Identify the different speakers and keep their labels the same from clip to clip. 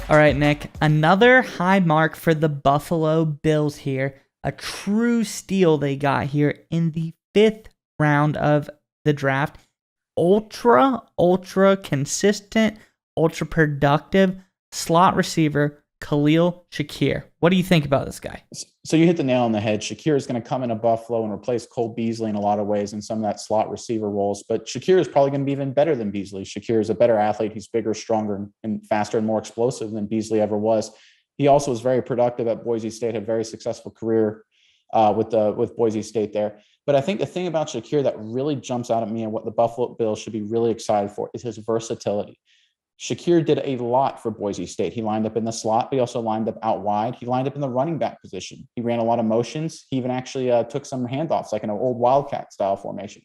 Speaker 1: All right, Nick, another high mark for the Buffalo Bills here. A true steal they got here in the 5th round of the draft. Ultra consistent, ultra productive slot receiver, Kalil Shakir. What do you think about this guy?
Speaker 2: So you hit the nail on the head. Shakir is going to come into Buffalo and replace Cole Beasley in a lot of ways in some of that slot receiver roles. But Shakir is probably going to be even better than Beasley. Shakir is a better athlete. He's bigger, stronger, and faster and more explosive than Beasley ever was. He also was very productive at Boise State, had a very successful career with Boise State there. But I think the thing about Shakir that really jumps out at me and what the Buffalo Bills should be really excited for is his versatility. Shakir did a lot for Boise State. He lined up in the slot, but he also lined up out wide. He lined up in the running back position. He ran a lot of motions. He even actually took some handoffs, like an old Wildcat style formation.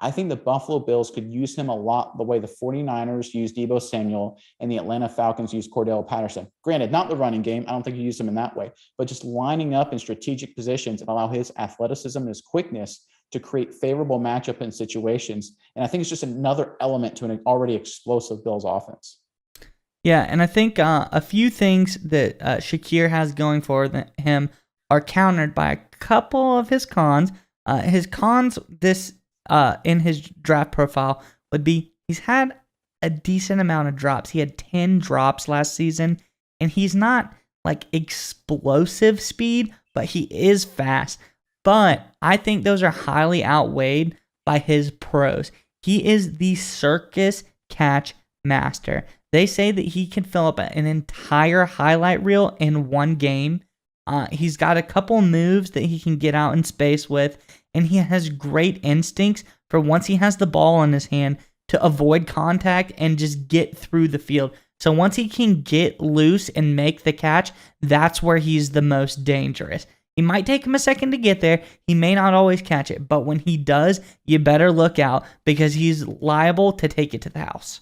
Speaker 2: I think the Buffalo Bills could use him a lot the way the 49ers used Deebo Samuel and the Atlanta Falcons used Cordell Patterson. Granted, not the running game. I don't think he used him in that way, but just lining up in strategic positions and allow his athleticism and his quickness to create favorable matchup in situations. And I think it's just another element to an already explosive Bills offense.
Speaker 1: Yeah, and I think a few things that Shakir has going for him are countered by a couple of his cons. His cons in his draft profile would be he's had a decent amount of drops. He had 10 drops last season, and he's not like explosive speed, but he is fast. But I think those are highly outweighed by his pros. He is the circus catch master. They say that he can fill up an entire highlight reel in one game. He's got a couple moves that he can get out in space with, and he has great instincts for once he has the ball in his hand to avoid contact and just get through the field. So once he can get loose and make the catch, that's where he's the most dangerous. He might take him a second to get there. He may not always catch it, but when he does, you better look out because he's liable to take it to the house.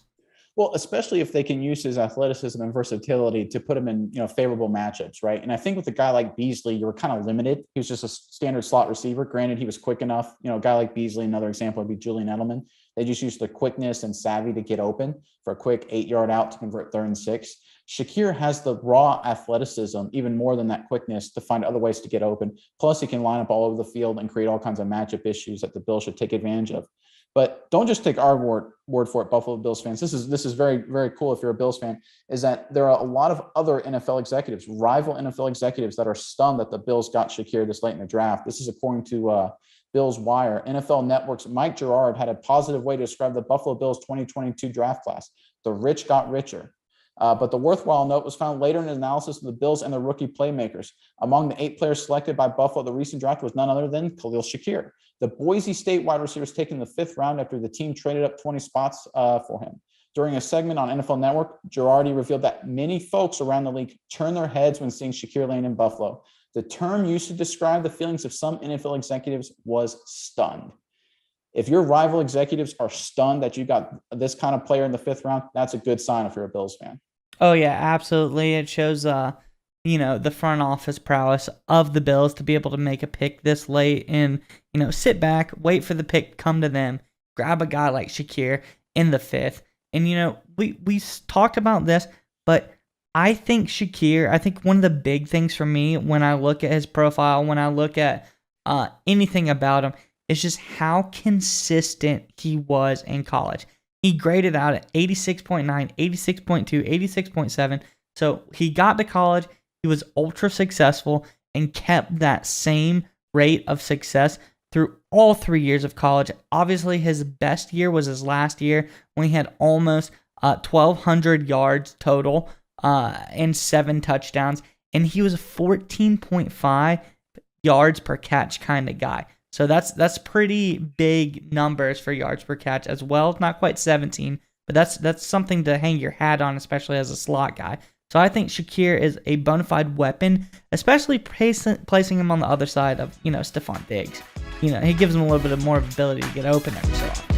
Speaker 2: Well, especially if they can use his athleticism and versatility to put him in, favorable matchups, right? And I think with a guy like Beasley, you were kind of limited. He was just a standard slot receiver. Granted, he was quick enough. A guy like Beasley, another example would be Julian Edelman. They just used the quickness and savvy to get open for a quick 8-yard out to convert 3rd and 6. Shakir has the raw athleticism, even more than that quickness, to find other ways to get open. Plus, he can line up all over the field and create all kinds of matchup issues that the Bills should take advantage of. But don't just take our word for it, Buffalo Bills fans. This is very, very cool if you're a Bills fan, is that there are a lot of other NFL executives, rival NFL executives, that are stunned that the Bills got Shakir this late in the draft. This is according to Bills Wire. NFL Network's Mike Girard had a positive way to describe the Buffalo Bills 2022 draft class. The rich got richer. But the worthwhile note was found later in his analysis of the Bills and their rookie playmakers. Among the 8 players selected by Buffalo the recent draft was none other than Kalil Shakir. The Boise State wide receiver was taken in the 5th round after the team traded up 20 spots for him. During a segment on NFL Network, Girardi revealed that many folks around the league turn their heads when seeing Shakir land in Buffalo. The term used to describe the feelings of some NFL executives was stunned. If your rival executives are stunned that you got this kind of player in the 5th round, that's a good sign if you're a Bills fan.
Speaker 1: Oh yeah, absolutely. It shows the front office prowess of the Bills to be able to make a pick this late and, sit back, wait for the pick to come to them, grab a guy like Shakir in the 5th. And, we talked about this, but I think one of the big things for me when I look at his profile, when I look at anything about him, is just how consistent he was in college. He graded out at 86.9, 86.2, 86.7. So he got to college, he was ultra successful, and kept that same rate of success through all 3 years of college. Obviously, his best year was his last year when he had almost 1,200 yards total and 7 touchdowns. And he was a 14.5 yards per catch kind of guy. So that's pretty big numbers for yards per catch as well. Not quite 17, but that's something to hang your hat on, especially as a slot guy. So I think Shakir is a bona fide weapon, especially placing him on the other side of, Stephon Diggs. He gives him a little bit of more ability to get open every so often.